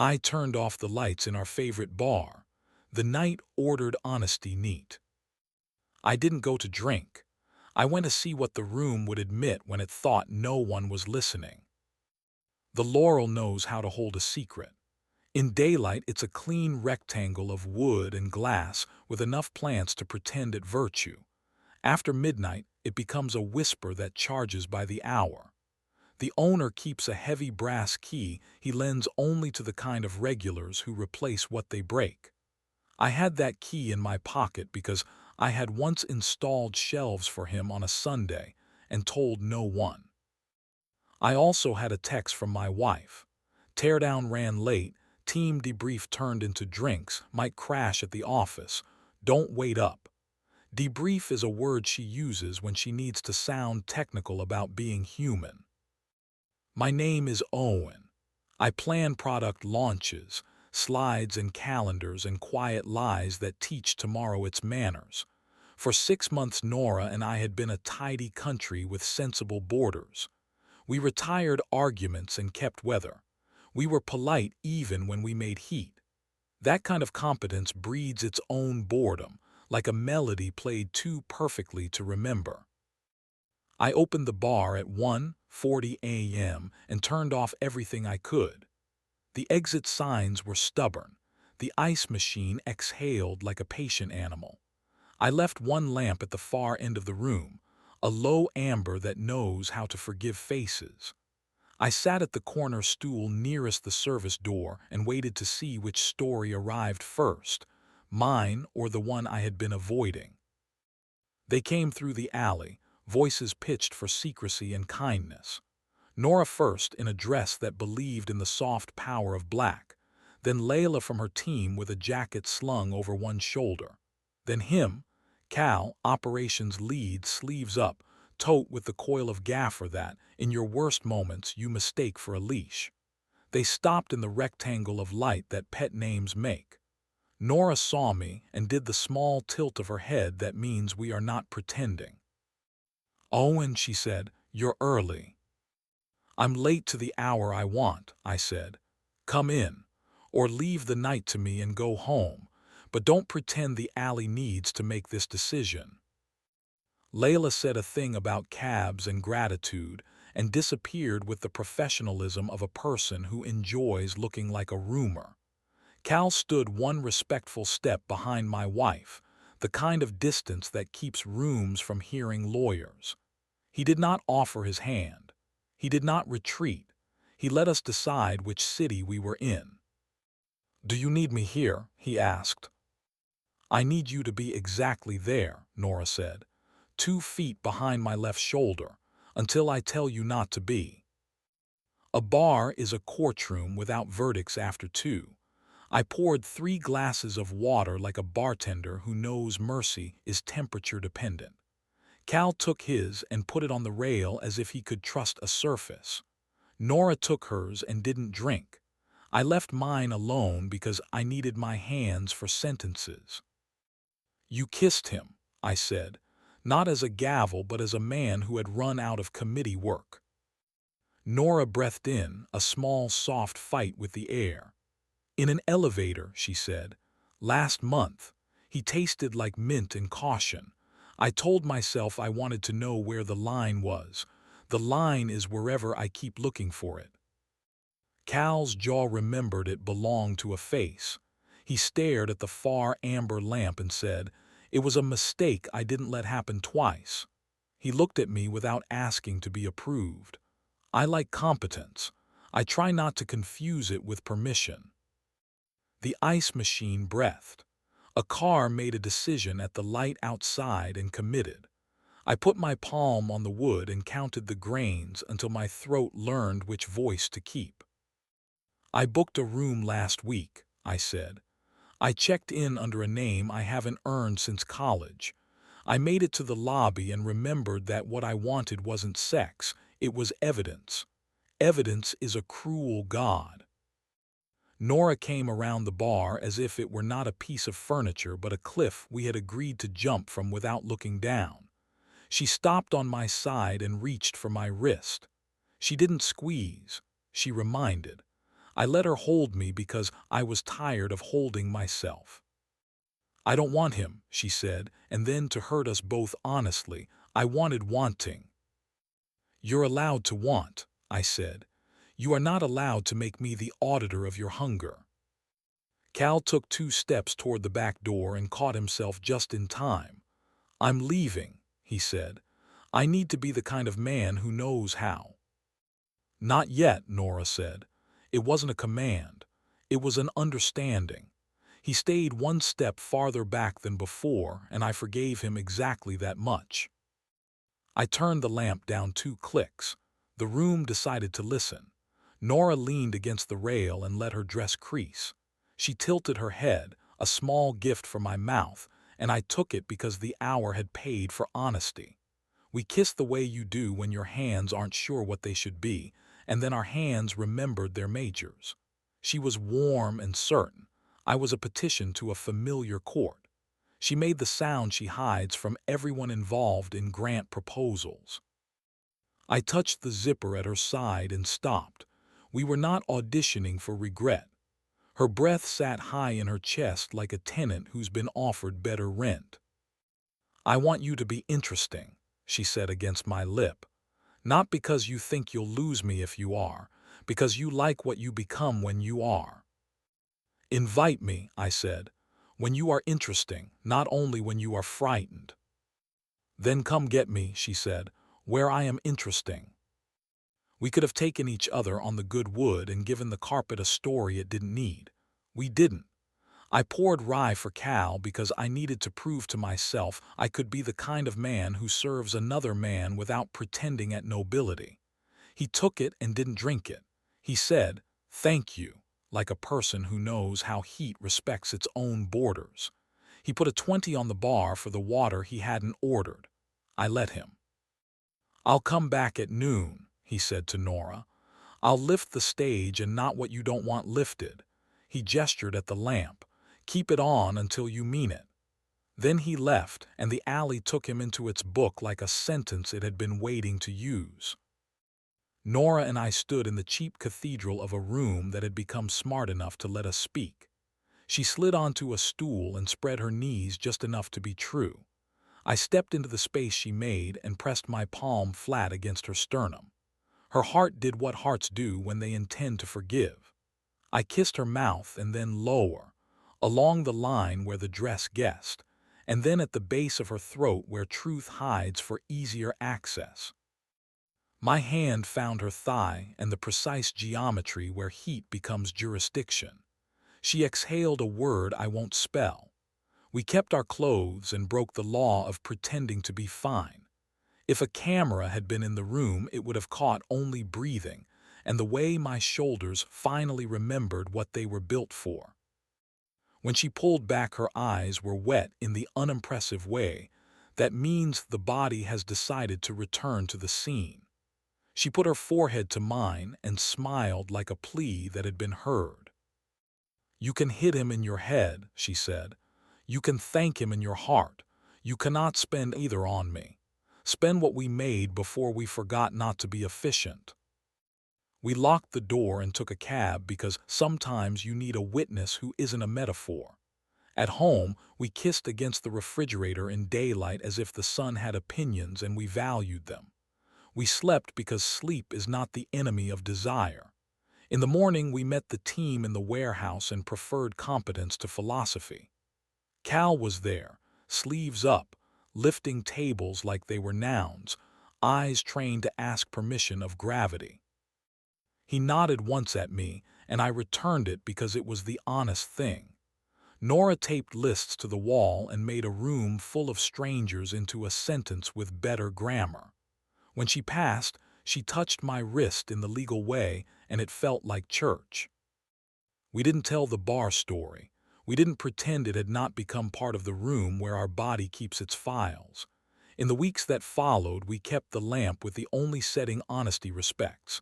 I turned off the lights in our favorite bar. The night ordered honesty neat. I didn't go to drink. I went to see what the room would admit when it thought no one was listening. The laurel knows how to hold a secret. In daylight, it's a clean rectangle of wood and glass with enough plants to pretend it virtue. After midnight, it becomes a whisper that charges by the hour. The owner keeps a heavy brass key he lends only to the kind of regulars who replace what they break. I had that key in my pocket because I had once installed shelves for him on a Sunday and told no one. I also had a text from my wife. Teardown ran late, team debrief turned into drinks, might crash at the office. Don't wait up. Debrief is a word she uses when she needs to sound technical about being human. My name is Owen. I plan product launches, slides and calendars and quiet lies that teach tomorrow its manners. For 6 months Nora and I had been a tidy country with sensible borders. We retired arguments and kept weather. We were polite even when we made heat. That kind of competence breeds its own boredom, like a melody played too perfectly to remember. I opened the bar at 1:40 a.m. and turned off everything I could. The exit signs were stubborn. The ice machine exhaled like a patient animal. I left one lamp at the far end of the room, a low amber that knows how to forgive faces. I sat at the corner stool nearest the service door and waited to see which story arrived first, mine or the one I had been avoiding. They came through the alley, voices pitched for secrecy and kindness. Nora first in a dress that believed in the soft power of black, then Layla from her team with a jacket slung over one shoulder, then him, Cal, operations lead, sleeves up, tote with the coil of gaffer that, in your worst moments, you mistake for a leash. They stopped in the rectangle of light that pet names make. Nora saw me and did the small tilt of her head that means we are not pretending. "Owen," she said, "you're early." "I'm late to the hour I want," I said. "Come in, or leave the night to me and go home, but don't pretend the alley needs to make this decision." Layla said a thing about cabs and gratitude and disappeared with the professionalism of a person who enjoys looking like a rumor. Cal stood one respectful step behind my wife, the kind of distance that keeps rooms from hearing lawyers. He did not offer his hand. He did not retreat. He let us decide which city we were in. "Do you need me here?" he asked. "I need you to be exactly there," Nora said, 2 feet behind my left shoulder, until I tell you not to be. A bar is a courtroom without verdicts after 2. I poured 3 glasses of water like a bartender who knows mercy is temperature dependent. Cal took his and put it on the rail as if he could trust a surface. Nora took hers and didn't drink. I left mine alone because I needed my hands for sentences. "You kissed him," I said, not as a gavel but as a man who had run out of committee work. Nora breathed in, a small soft fight with the air. "In an elevator," she said. "Last month. He tasted like mint and caution. I told myself I wanted to know where the line was. The line is wherever I keep looking for it." Cal's jaw remembered it belonged to a face. He stared at the far amber lamp and said, "It was a mistake I didn't let happen twice." He looked at me without asking to be approved. I like competence. I try not to confuse it with permission. The ice machine breathed. A car made a decision at the light outside and committed. I put my palm on the wood and counted the grains until my throat learned which voice to keep. "I booked a room last week," I said. "I checked in under a name I haven't earned since college. I made it to the lobby and remembered that what I wanted wasn't sex, it was evidence. Evidence is a cruel god." Nora came around the bar as if it were not a piece of furniture but a cliff we had agreed to jump from without looking down. She stopped on my side and reached for my wrist. She didn't squeeze. She reminded. I let her hold me because I was tired of holding myself. I don't want him, she said, and then to hurt us both honestly, I wanted wanting. You're allowed to want, I said. You are not allowed to make me the auditor of your hunger. Cal took 2 steps toward the back door and caught himself just in time. I'm leaving, he said. I need to be the kind of man who knows how. Not yet, Nora said. It wasn't a command. It was an understanding. He stayed 1 step farther back than before, and I forgave him exactly that much. I turned the lamp down 2 clicks. The room decided to listen. Nora leaned against the rail and let her dress crease. She tilted her head, a small gift for my mouth, and I took it because the hour had paid for honesty. We kissed the way you do when your hands aren't sure what they should be, and then our hands remembered their majors. She was warm and certain. I was a petition to a familiar chord. She made the sound she hides from everyone involved in grant proposals. I touched the zipper at her side and stopped. We were not auditioning for regret. Her breath sat high in her chest like a tenant who's been offered better rent. I want you to be interesting, she said against my lip. Not because you think you'll lose me if you are, because you like what you become when you are. Invite me, I said, when you are interesting, not only when you are frightened. Then come get me, she said, where I am interesting. We could have taken each other on the good wood and given the carpet a story it didn't need. We didn't. I poured rye for Cal because I needed to prove to myself I could be the kind of man who serves another man without pretending at nobility. He took it and didn't drink it. He said, "Thank you," like a person who knows how heat respects its own borders. He put a 20 on the bar for the water he hadn't ordered. I let him. "I'll come back at noon," he said to Nora. "I'll lift the stage and not what you don't want lifted." He gestured at the lamp. "Keep it on until you mean it." Then he left, and the alley took him into its book like a sentence it had been waiting to use. Nora and I stood in the cheap cathedral of a room that had become smart enough to let us speak. She slid onto a stool and spread her knees just enough to be true. I stepped into the space she made and pressed my palm flat against her sternum. Her heart did what hearts do when they intend to forgive. I kissed her mouth and then lower, along the line where the dress guessed, and then at the base of her throat where truth hides for easier access. My hand found her thigh and the precise geometry where heat becomes jurisdiction. She exhaled a word I won't spell. We kept our clothes and broke the law of pretending to be fine. If a camera had been in the room, it would have caught only breathing and the way my shoulders finally remembered what they were built for. When she pulled back, her eyes were wet in the unimpressive way that means the body has decided to return to the scene. She put her forehead to mine and smiled like a plea that had been heard. "You can hit him in your head," she said. "You can thank him in your heart. You cannot spend either on me. Spend what we made before we forgot not to be efficient." We locked the door and took a cab because sometimes you need a witness who isn't a metaphor. At home, we kissed against the refrigerator in daylight as if the sun had opinions and we valued them. We slept because sleep is not the enemy of desire. In the morning, we met the team in the warehouse and preferred competence to philosophy. Cal was there, sleeves up, lifting tables like they were nouns, eyes trained to ask permission of gravity. He nodded once at me, and I returned it because it was the honest thing. Nora taped lists to the wall and made a room full of strangers into a sentence with better grammar. When she passed, she touched my wrist in the legal way, and it felt like church. We didn't tell the bar story. We didn't pretend it had not become part of the room where our body keeps its files. In the weeks that followed, we kept the lamp with the only setting honesty respects.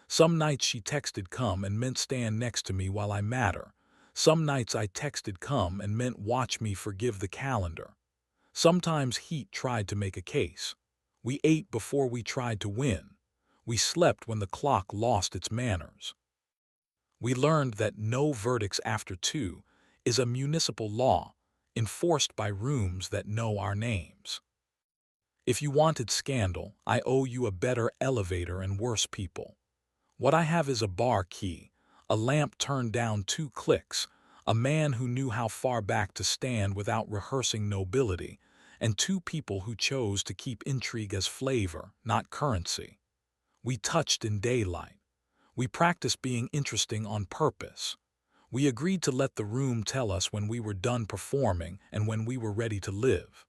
Some nights she texted come and meant stand next to me while I matter. Some nights I texted come and meant watch me forgive the calendar. Sometimes heat tried to make a case. We ate before we tried to win. We slept when the clock lost its manners. We learned that no verdicts after 2 is a municipal law enforced by rooms that know our names. If you wanted scandal, I owe you a better elevator and worse people. What I have is a bar key, a lamp turned down 2 clicks, a man who knew how far back to stand without rehearsing nobility, and 2 people who chose to keep intrigue as flavor, not currency. We touched in daylight. We practiced being interesting on purpose. We agreed to let the room tell us when we were done performing and when we were ready to live.